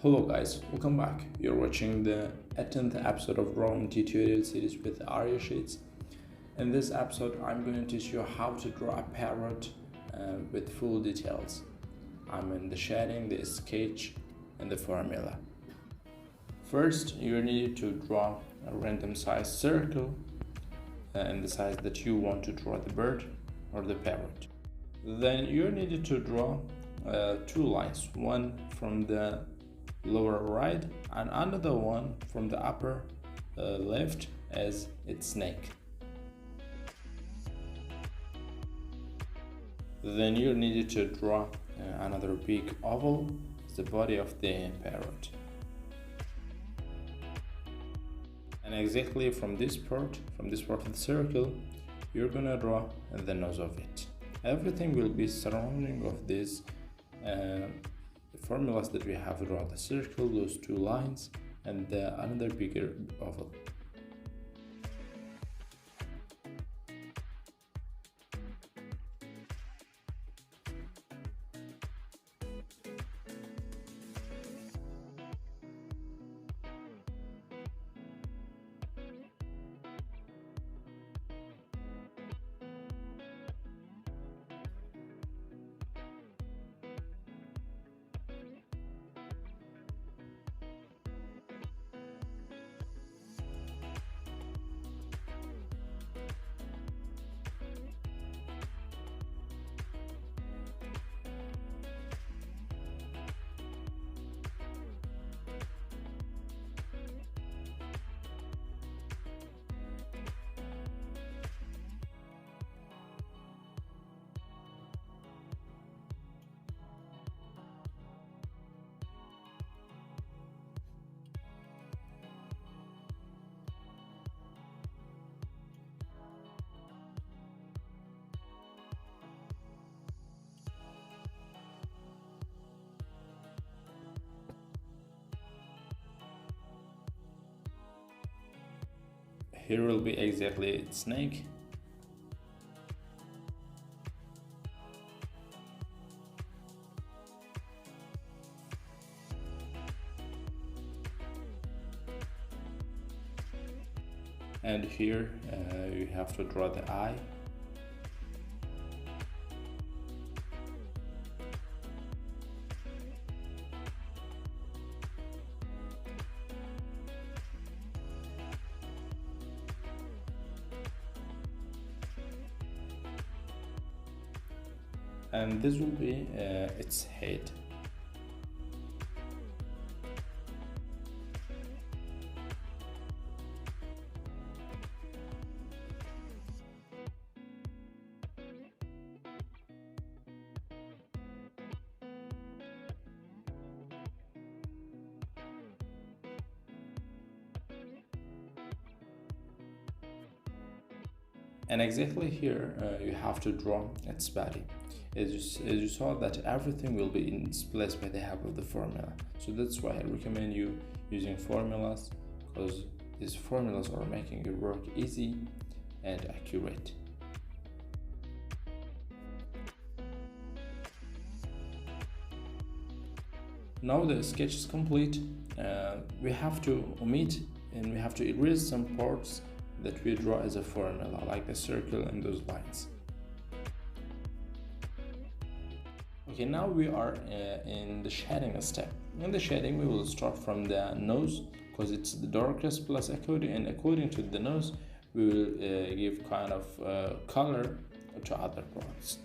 Hello guys, welcome back. You're watching the 18th episode of drawing tutorial series with Arya Sheets. In this episode, I'm going to teach you how to draw a parrot with full details. I'm in the shading, the sketch, and the formula. First, you need to draw a random size circle in the size that you want to draw the bird or the parrot. Then you need to draw two lines, one from the lower right and another one from the upper left as its snake. Then you need to draw another big oval as the body of the parrot. And exactly from this part of the circle, you're gonna draw the nose of it. Everything will be surrounding of these formulas that we have to draw the circle, those two lines, and another bigger oval. Here will be exactly its snake. And here you have to draw the eye. And this will be its head. And exactly here you have to draw its body. As you saw that everything will be in its place by the help of the formula. So that's why I recommend you using formulas, because these formulas are making your work easy and accurate. Now the sketch is complete. We have to omit and we have to erase some parts that we draw as a formula, like the circle and those lines. Okay, now we are in the shading step. In the shading, we will start from the nose, because it's the darkest place according to the nose, we will give kind of color to other parts.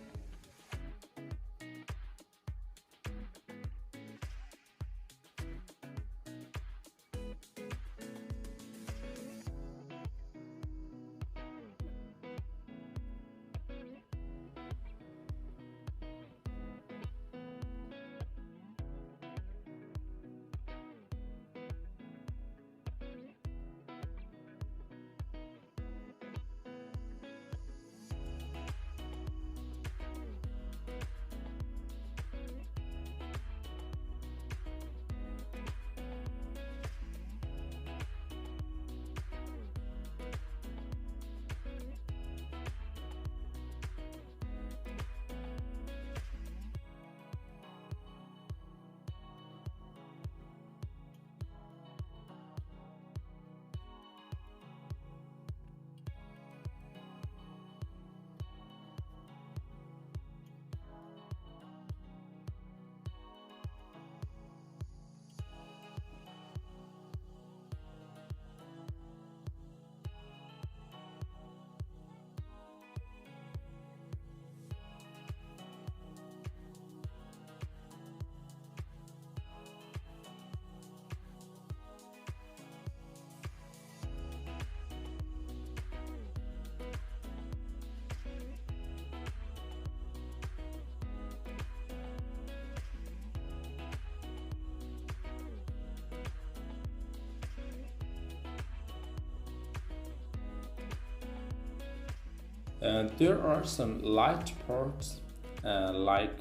There are some light parts like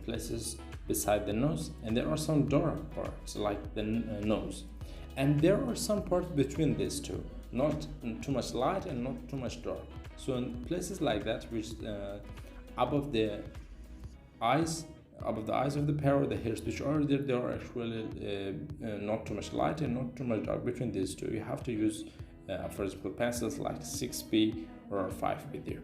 places beside the nose, and there are some dark parts like the nose, and there are some parts between these two, not too much light and not too much dark. So in places like that, which above the eyes of the parrot, the hairs which are there, they are actually not too much light and not too much dark between these two. You have to use for example pencils like 6B or 5B there.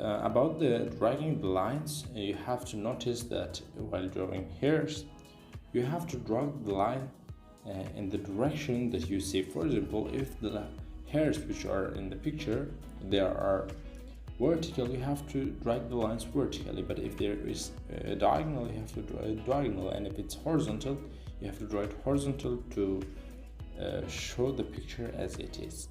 About the dragging the lines, you have to notice that while drawing hairs, you have to drag the line in the direction that you see. For example, if the hairs which are in the picture, they are vertical, you have to drag the lines vertically, but if there is a diagonal, you have to draw a diagonal, and if it's horizontal, you have to draw it horizontal to show the picture as it is.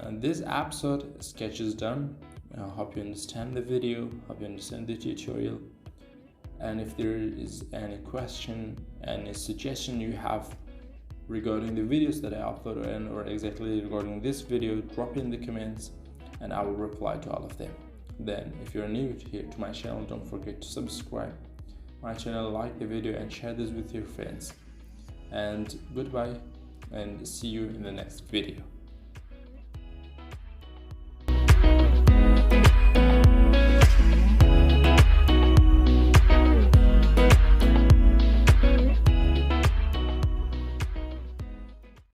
This episode sketch is done. I hope you understand the video, hope you understand the tutorial, and if there is any question, any suggestion you have regarding the videos that I uploaded or exactly regarding this video, drop it in the comments and I will reply to all of them. Then if you're new here to my channel, don't forget to subscribe my channel, like the video and share this with your friends. And goodbye and see you in the next video.